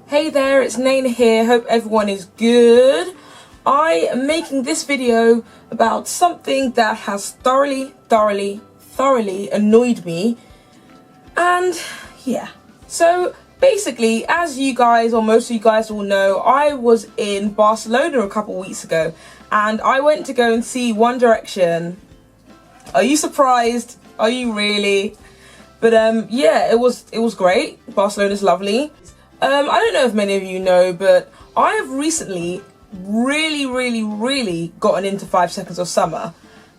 Hey there, it's Naina here. Hope everyone is good. I am making this video about something that has thoroughly annoyed me. And yeah, so basically, as you guys, or most of you guys will know, I was in Barcelona a couple weeks ago and I went to go and see One Direction. Are you surprised? Are you really? But yeah, it was great. Barcelona's lovely. I don't know if many of you know, but I have recently really gotten into 5 Seconds of Summer.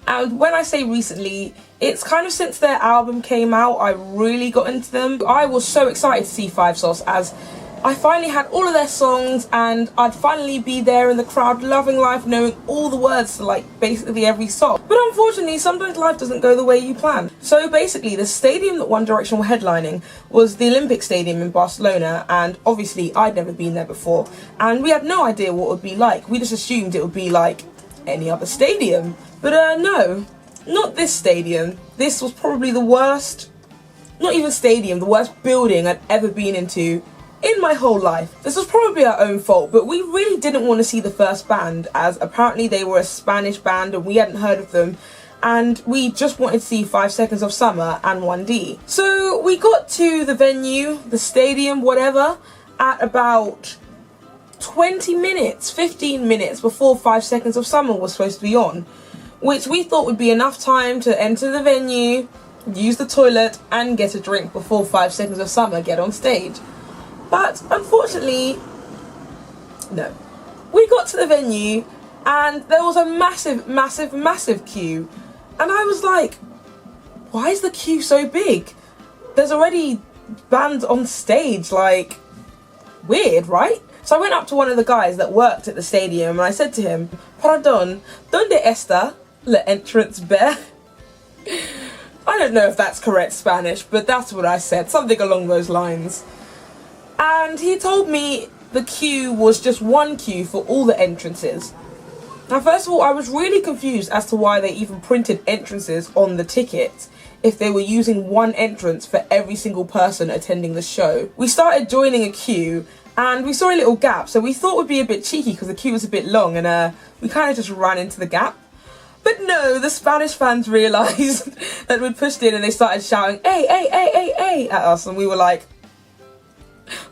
And when I say recently, it's kind of since their album came out, I really got into them. I was so excited to see Five Sauce as I finally had all of their songs and I'd finally be there in the crowd loving life, knowing all the words to like basically every song. But unfortunately, sometimes life doesn't go the way you plan. So basically, the stadium that One Direction were headlining was the Olympic Stadium in Barcelona, and obviously I'd never been there before and we had no idea what it would be like. We just assumed it would be like any other stadium. But no, not this stadium. This was probably the worst, not even stadium, the worst building I'd ever been into in my whole life. This was probably our own fault, but we really didn't want to see the first band, as apparently they were a Spanish band and we hadn't heard of them, and we just wanted to see 5 Seconds of Summer and 1D. So we got to the venue, the stadium, whatever, at about 20 minutes, 15 minutes before 5 Seconds of Summer was supposed to be on, which we thought would be enough time to enter the venue, use the toilet and get a drink before 5 Seconds of Summer get on stage. But unfortunately, no. We got to the venue and there was a massive queue. And I was like, why is the queue so big? There's already bands on stage, like, weird, right? So I went up to one of the guys that worked at the stadium and I said to him, "Pardon, ¿dónde está la entrance bear?" I don't know if that's correct Spanish, but that's what I said, something along those lines. And he told me the queue was just one queue for all the entrances. Now, first of all, I was really confused as to why they even printed entrances on the tickets if they were using one entrance for every single person attending the show. We started joining a queue and we saw a little gap, so we thought it would be a bit cheeky because the queue was a bit long, and we kind of just ran into the gap. But no, the Spanish fans realised that we'd pushed in and they started shouting, hey, at us, and we were like,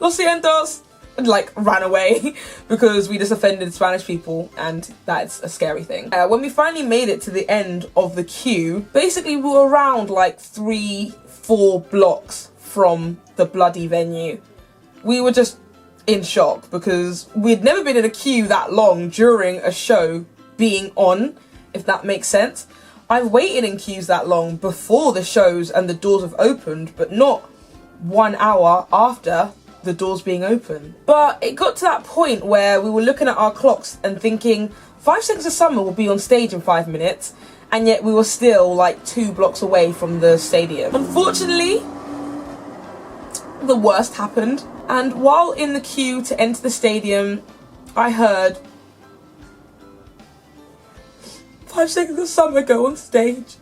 "Lo sientos," and like ran away because we just offended Spanish people, and that's a scary thing. When we finally made it to the end of the queue, basically we were around like 3-4 blocks from the bloody venue. We were just in shock because we'd never been in a queue that long during a show being on, if that makes sense. I've waited in queues that long before the shows and the doors have opened, but not 1 hour after the doors being open. But it got to that point where we were looking at our clocks and thinking 5 Seconds of Summer will be on stage in 5 minutes, and yet we were still like 2 blocks away from the stadium. Unfortunately, the worst happened, and while in the queue to enter the stadium, I heard 5 Seconds of Summer go on stage.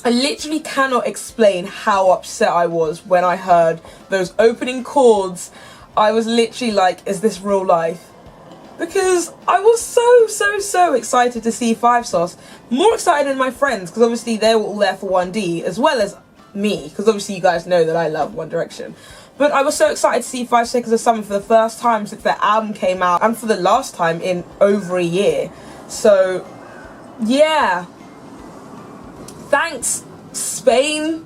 I literally cannot explain how upset I was when I heard those opening chords. I was literally like, is this real life? Because I was so excited to see Five Sauce. More excited than my friends, because obviously they were all there for 1D, as well as me, because obviously you guys know that I love One Direction. But I was so excited to see 5 Seconds of Summer for the first time since their album came out, and for the last time in over a year. So, yeah. Thanks, Spain,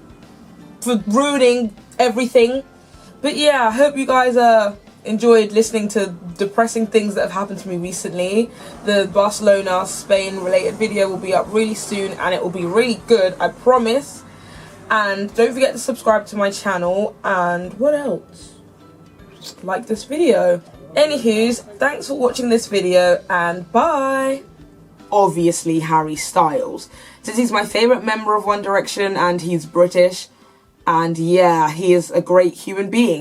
for ruining everything. But yeah, I hope you guys enjoyed listening to depressing things that have happened to me recently. The Barcelona, Spain related video will be up really soon and it will be really good, I promise. And don't forget to subscribe to my channel, and what else? Like this video. Anywho's, thanks for watching this video and bye. Obviously Harry Styles, since he's my favourite member of One Direction and he's British, and yeah, he is a great human being.